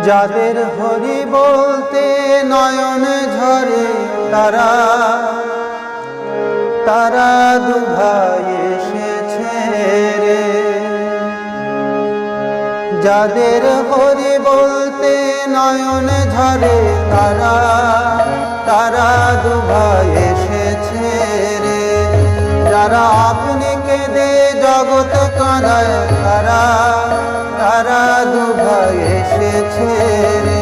যাদের হরি বলতে নয়ন ঝরে তারা তারা দুভাই এসেছে রে। যাদের হরি বলতে নয়ন ঝরে তারা তারা দুভাই এসেছে রে। যারা আপনি কেঁদে জগৎ কাঁদায় তারা তারা দুভাই এসেছে রে।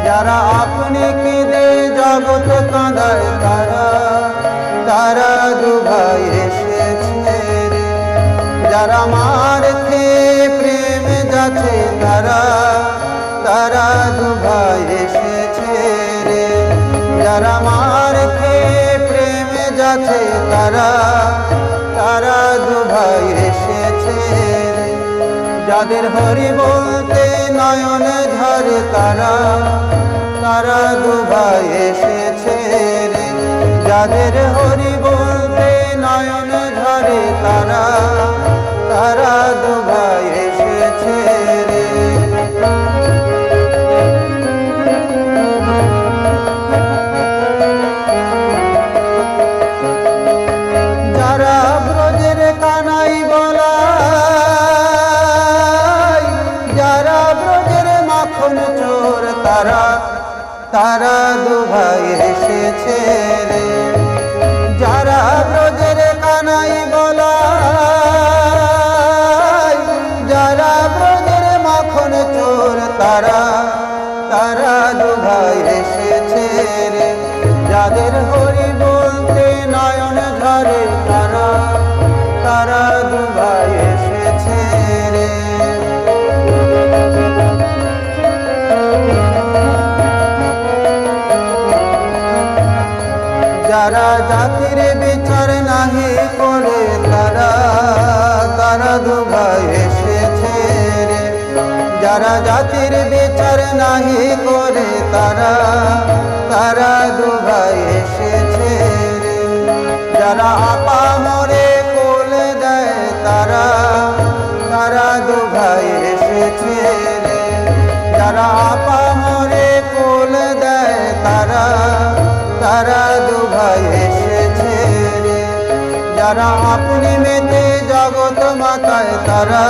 যারা আপনি কেঁদে জগৎ কাঁদায় তারা তারা দুভাই এসেছে রে। যারা মার খেয়ে প্রেম যাচ্ছে তারা তারা দুভাই এসেছে রে। যারা মার খেয়ে প্রেম যাচ্ছে তারা তারা দুভাই এসেছে রে। যাদের হরি বলতে নয়ন ঝরে তারা তারা দুভাই এসেছে রে। যাদের হরি বলতে নয়ন ঝরে তারা তারা দুভাই এসেছে রে। যারা ব্রজের কানাই বলাই, যারা ব্রজের মাখন চোর তারা তারা দুভাই এসেছে রে। যারা ব্রজের কানাই বলাই, যারা ব্রজের মাখন চোর তারা তারা দুভাই এসেছে রে। যাদের হরি বলতে নয়ন ঝরে তারা তারা দুভাই এসেছে রে। যারা জাতির বিচার নাহি করে তারা তারা দুভাই এসেছে রে। যারা জাতির বিচার নাহি করে তারা তারা দুভাই এসেছে রে। যারা আপা মরে কোল দেয় তারা তারা দুভাই এসেছে রে। যারা আপা মরে কোল দেয় তারা তারা দুভাই এসেছে রে। যারা আপনি মেতে জগৎ মাতায় তারা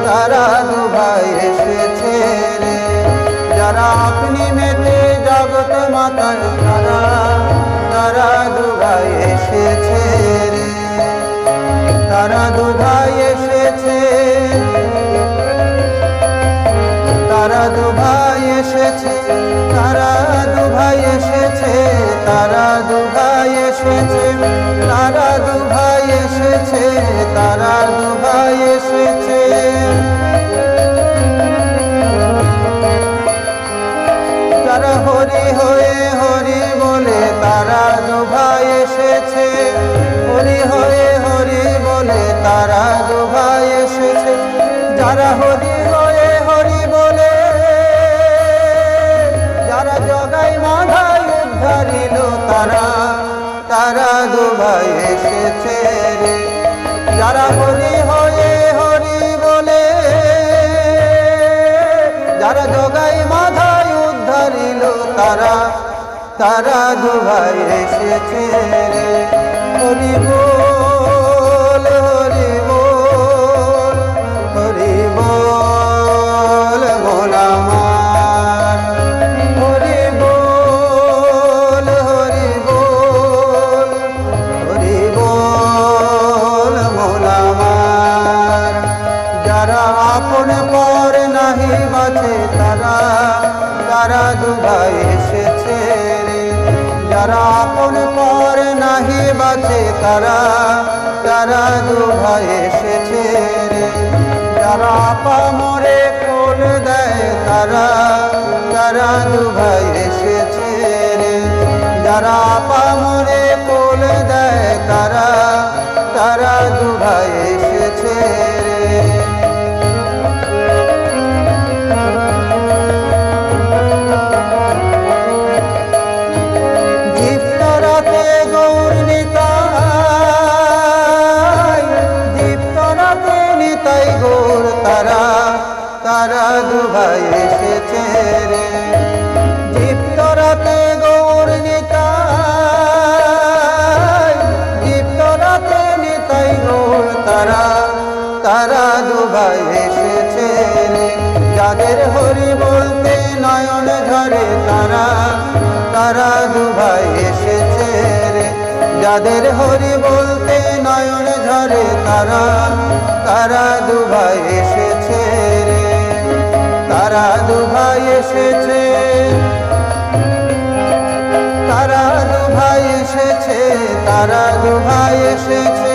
তারা দুভাই এসেছে রে। যারা আপনি মেতে জগৎ মাতায় তারা তারা দুভাই এসেছে রে। তারা দুভাই এসেছে, তারা দুভাই এসেছে, তারা দুভাই এসেছে, তারা দুভাই এসেছে, তারা দুভাই এসেছে, তারা দুভাই এসেছে। যারা হরি হয়ে হরি বলে তারা দুভাই এসেছে। হরি হয়ে হরি বলে তারা দুভাই এসেছে। যারা হরি হয়ে হরি বলে, যারা জগাই মাধাই উদ্ধারিল তারা তারা দুভাই এসেছে রে। যারা হরি হয়ে হরি বলে, যারা জগাই মাধাই উদ্ধারিল তারা তারা দুভাই এসেছে রে। হরি বল হরি বল হরি বল মন আমার। হরি বল হরি বল হরি বল মন আমার। যারা আপন পর নাহি বাঁচে তারা তারা দুভাই এসেছে রে। যারা আপন পর নাহি বাঁচে তারা তারা দুভাই এসেছে রে। যারা আপা মরে কোল দেয় তারা তারা দুভাই এসেছে রে। যারা আপা মরে কোল দেয় তারা তারা দুভাই এসেছে রে। দীপ্তরাতে গৌর নিতাই, দীপ্তরাতে নিতাই গৌর তারা তারা দুভাই এসে এসেছে রে। দীপ্ত রাতে গৌর নিতাই, দীপ্ত রাতে নিতাই গৌর তারা, তারা দুভাই এসেছে রে। যাদের হরি বলতে নয়ন ঝরে তারা, তারা দুভাই এসেছে রে। যাদের হরি বলতে নয়ন ঝরে তারা, তারা দুভাই এসেছে রে। তারা দুভাই এসেছে, তারা দুভাই এসেছে, তারা দুভাই এসেছে,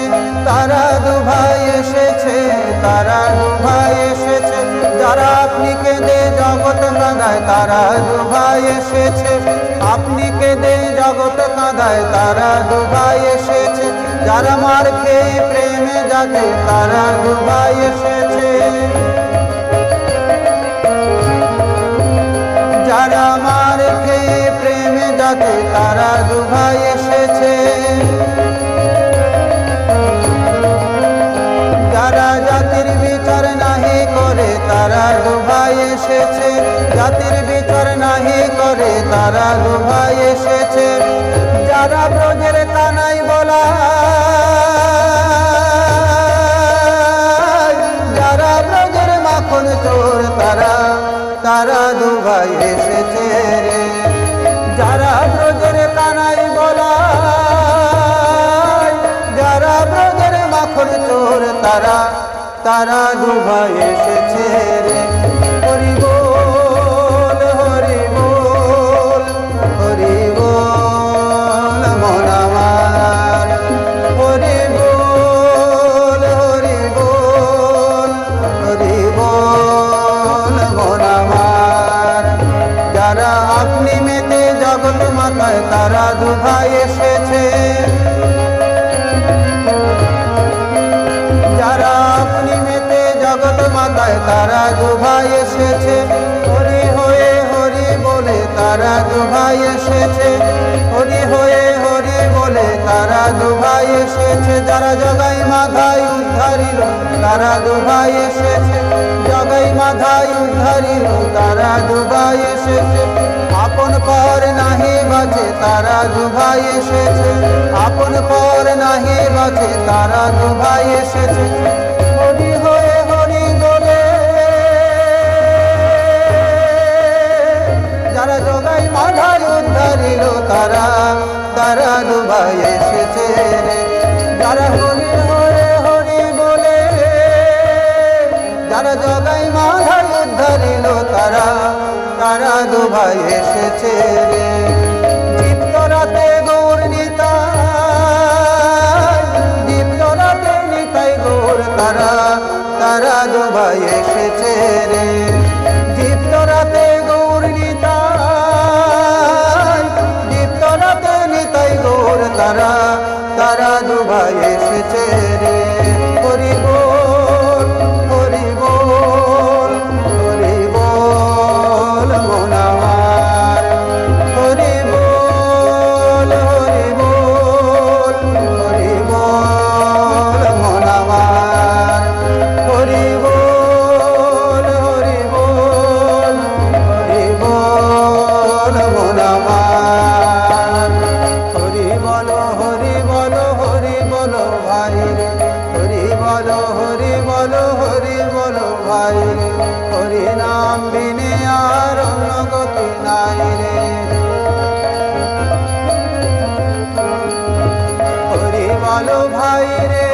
তারা দুভাই এসেছে, তারা দুভাই এসেছে। যারা আপনি কেঁদে জগৎ কাঁদায় তারা দুভাই এসেছে, আপনি কেঁদে জগৎ কাঁদায় তারা দুভাই এসেছে। যারা মার খেয়ে প্রেমে যাতে তারা দুভাই এসেছে, যারা মার খেয়ে প্রেমে যাতে তারা দুভাই এসেছে। যারা জাতির বিচার নাহি করে তারা দুভাই এসেছে, জাতির বিচার নাহি করে তারা দুভাই এসেছে। যারা ব্রজের কানাই বলা, যারা ব্রজের মাখন চোর তারা, তারা দুভাই এসেছে রে। যারা ব্রজের কানাই বলা, যারা ব্রজের মাখন চোর তারা, তারা দুভাই এসেছে রে। হরি বল, হরি বল, হরি বল মন আমার, হরি বল, হরি বল, হরি বল মন আমার। যারা আপনি মেতে জগৎ মাতায় তারা দুভাই এসেছে, যারা আপনি মেতে জগৎ মাতায় তারা দুভাই এসেছে। হরি হয়ে হরি বলে তারা দুভাই এসেছে, হরি হয়ে হরি বলে তারা দুভাই এসেছে। যারা জগাই মাধাই উদ্ধারিল তারা দুভাই এসেছে, জগাই মাধাই উদ্ধারিল তারা দুভাই এসেছে। আপন পর নাহি বাঁচে তারা দুভাই এসেছে, আপন পর নাহি বাঁচে তারা দুভাই এসেছে। হরি হয়ে হরি বলে যারা জগাই মাধাই উদ্ধারিল তারা, তারা দুভাই এসেছে রে। যারা হরি হয়ে হরি বলে যারা জগাই মাধাই উদ্ধারিল তারা, তারা দুভাই এসেছে রে। দীপ্ত রাতে গৌর নিতাই, দীপ্ত রাতে নিতাই গৌর তারা, তারা দুভাই এসেছে রে। দীপ্ত রাতে গৌর নিতাই, দীপ্ত রাতে নিতাই গৌর তারা, তারা দুভাই এসেছে রে। হরি বল, হরি বল, হরি বল মন আমার, হরি বল, হরি বল, হরি বল মন আমার, হরি বল, হরি বল, হরি বল মন আমার। হরি বলো, হরি বলো, হরি বলো ভাই রে। হরি বলো, হরি বলো, হরি বলো ভাই রে। হরি নাম বিনে আর অন্য গতি নাই রে। হরি বলো ভাই রে,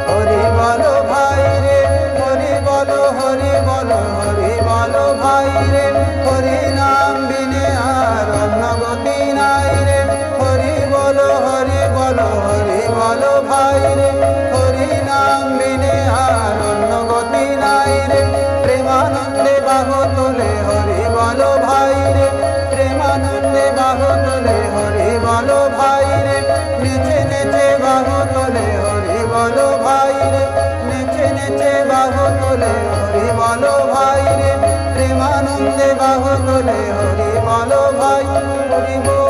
হরি বলো ভাই রে, হরি বলো, হরি বলো, হরি বলো ভাই রে। হরি নাম বিনে আর অন্য গতি নাই রে। হরি বলো, হরি বলো, হরি বলো ভাই রে। হরি নাম বিনে আর অন্য গতি নাই রে। প্রেমানন্দে বাহু তোলে হরি বলো ভাই রে, প্রেমানন্দে বাহু তোলে হরি বলো ভাই রে। নেচে নেচে বাহু তোলে হরি বলো ভাই রে, নেচে নেচে বাহু তোলে হরি বলো ভাই রে। প্রেমানন্দে বাহু তোলে হরি বলো ভাই, হরি বল।